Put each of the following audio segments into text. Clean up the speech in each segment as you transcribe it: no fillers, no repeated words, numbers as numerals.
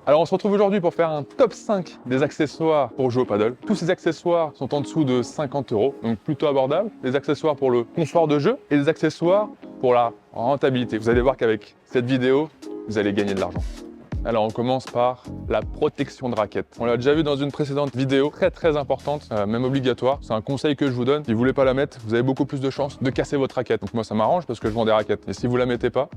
Alors on se retrouve aujourd'hui pour faire un top 5 des accessoires pour jouer au paddle. Tous ces accessoires sont en dessous de 50 €, donc plutôt abordable. Des accessoires pour le confort de jeu et des accessoires pour la rentabilité. Vous allez voir qu'avec cette vidéo, vous allez gagner de l'argent. Alors on commence par la protection de raquette. On l'a déjà vu dans une précédente vidéo, très importante, même obligatoire. C'est un conseil que je vous donne. Si vous voulez pas la mettre, vous avez beaucoup plus de chances de casser votre raquette. Donc moi ça m'arrange parce que je vends des raquettes. Et si vous la mettez pas,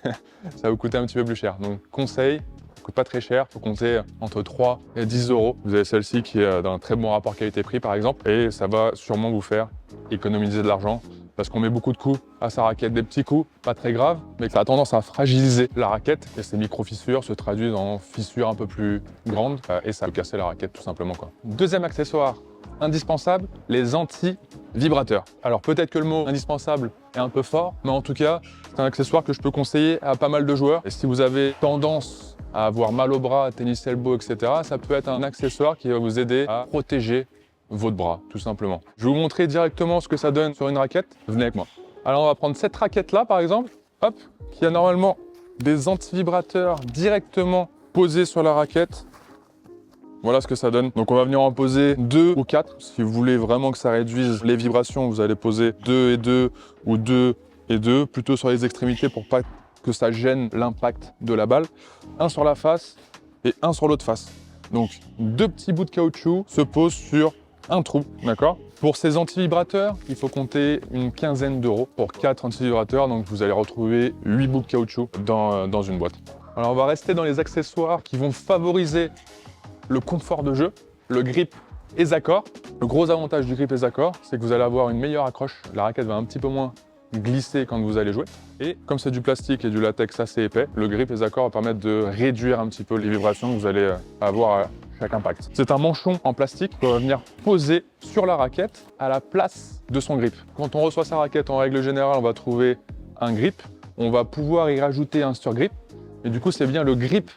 ça va vous coûter un petit peu plus cher. Donc conseil, coûte pas très cher, faut compter entre 3 et 10 €. Vous avez celle-ci qui est d'un très bon rapport qualité-prix par exemple, et ça va sûrement vous faire économiser de l'argent parce qu'on met beaucoup de coups à sa raquette, des petits coups, pas très graves, mais ça a tendance à fragiliser la raquette et ces micro-fissures se traduisent en fissures un peu plus grandes et ça peut casser la raquette tout simplement, quoi. Deuxième accessoire indispensable, les anti-vibrateurs. Alors peut-être que le mot indispensable est un peu fort, mais en tout cas, c'est un accessoire que je peux conseiller à pas mal de joueurs. Et si vous avez tendance à avoir mal au bras, tennis elbow, etc., ça peut être un accessoire qui va vous aider à protéger votre bras, tout simplement. Je vais vous montrer directement ce que ça donne sur une raquette. Venez avec moi. Alors on va prendre cette raquette-là, par exemple, hop, qui a normalement des anti-vibrateurs directement posés sur la raquette. Voilà ce que ça donne. Donc on va venir en poser 2 ou 4. Si vous voulez vraiment que ça réduise les vibrations, vous allez poser 2 et 2 ou 2 et 2, plutôt sur les extrémités pour pas que ça gêne l'impact de la balle. Un sur la face et un sur l'autre face. Donc 2 petits bouts de caoutchouc se posent sur un trou, d'accord? Pour ces anti-vibrateurs, il faut compter une quinzaine d'euros pour 4 anti-vibrateurs, donc vous allez retrouver 8 bouts de caoutchouc dans une boîte. Alors on va rester dans les accessoires qui vont favoriser le confort de jeu, le grip EZACOR. Le gros avantage du grip EZACOR, c'est que vous allez avoir une meilleure accroche. La raquette va un petit peu moins glisser quand vous allez jouer. Et comme c'est du plastique et du latex assez épais, le grip EZACOR va permettre de réduire un petit peu les vibrations que vous allez avoir à chaque impact. C'est un manchon en plastique qui va venir poser sur la raquette à la place de son grip. Quand on reçoit sa raquette, en règle générale, on va trouver un grip. On va pouvoir y rajouter un surgrip. Et du coup, c'est bien le grip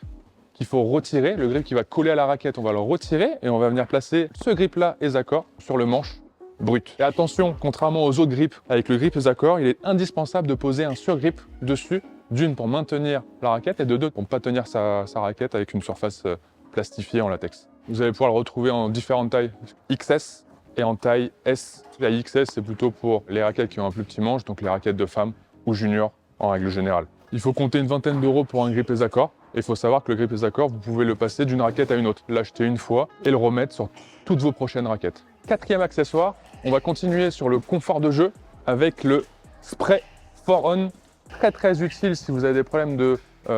qu'il faut retirer, le grip qui va coller à la raquette, on va le retirer et on va venir placer ce grip-là EZACOR sur le manche brut. Et attention, contrairement aux autres grips, avec le grip EZACOR, il est indispensable de poser un surgrip dessus, d'une pour maintenir la raquette et de deux pour ne pas tenir sa raquette avec une surface plastifiée en latex. Vous allez pouvoir le retrouver en différentes tailles, XS et en taille S. La XS, c'est plutôt pour les raquettes qui ont un plus petit manche, donc les raquettes de femmes ou juniors en règle générale. Il faut compter une vingtaine d'euros pour un grip EZACOR. Il faut savoir que le grip EZACOR, vous pouvez le passer d'une raquette à une autre, l'acheter une fois et le remettre sur toutes vos prochaines raquettes. Quatrième accessoire, on va continuer sur le confort de jeu avec le spray for on. Très utile si vous avez des problèmes de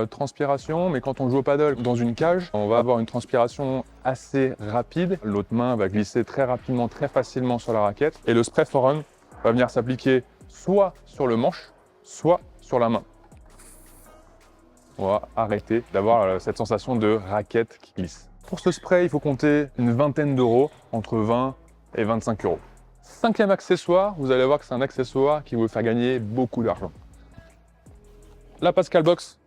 transpiration, mais quand on joue au paddle dans une cage, on va avoir une transpiration assez rapide. L'autre main va glisser très rapidement, très facilement sur la raquette. Et le spray for on va venir s'appliquer soit sur le manche, soit sur la main. On va arrêter d'avoir cette sensation de raquette qui glisse. Pour ce spray, il faut compter une vingtaine d'euros, entre 20 et 25 €. Cinquième accessoire, vous allez voir que c'est un accessoire qui va vous faire gagner beaucoup d'argent. La Pascal Box.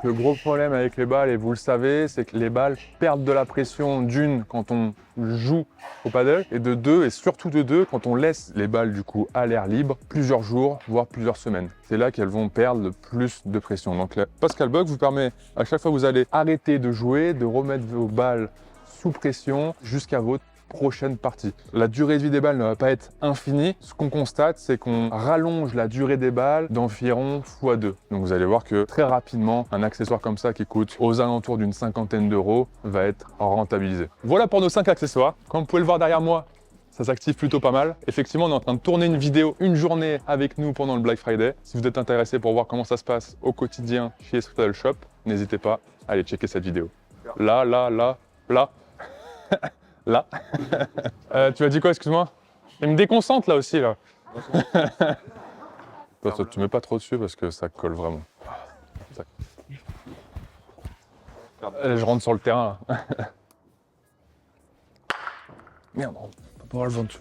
Le gros problème avec les balles, et vous le savez, c'est que les balles perdent de la pression d'une quand on joue au paddle, et de deux, et surtout de deux, quand on laisse les balles du coup à l'air libre plusieurs jours, voire plusieurs semaines. C'est là qu'elles vont perdre le plus de pression. Donc la Pascal Box vous permet, à chaque fois que vous allez arrêter de jouer, de remettre vos balles sous pression jusqu'à votre prochaine partie. La durée de vie des balles ne va pas être infinie. Ce qu'on constate, c'est qu'on rallonge la durée des balles d'environ x2. Donc vous allez voir que très rapidement, un accessoire comme ça qui coûte aux alentours d'une cinquantaine d'euros va être rentabilisé. Voilà pour nos 5 accessoires. Comme vous pouvez le voir derrière moi, ça s'active plutôt pas mal. Effectivement, on est en train de tourner une vidéo, une journée avec nous pendant le Black Friday. Si vous êtes intéressé pour voir comment ça se passe au quotidien chez Street Paddle Shop, n'hésitez pas à aller checker cette vidéo. Là. Là. Tu m'as dit quoi, excuse-moi? Il me déconcentre là aussi, là. Toi, tu mets pas trop dessus parce que ça colle vraiment. Je rentre sur le terrain, là. Merde, on va pas pouvoir le vendre dessus.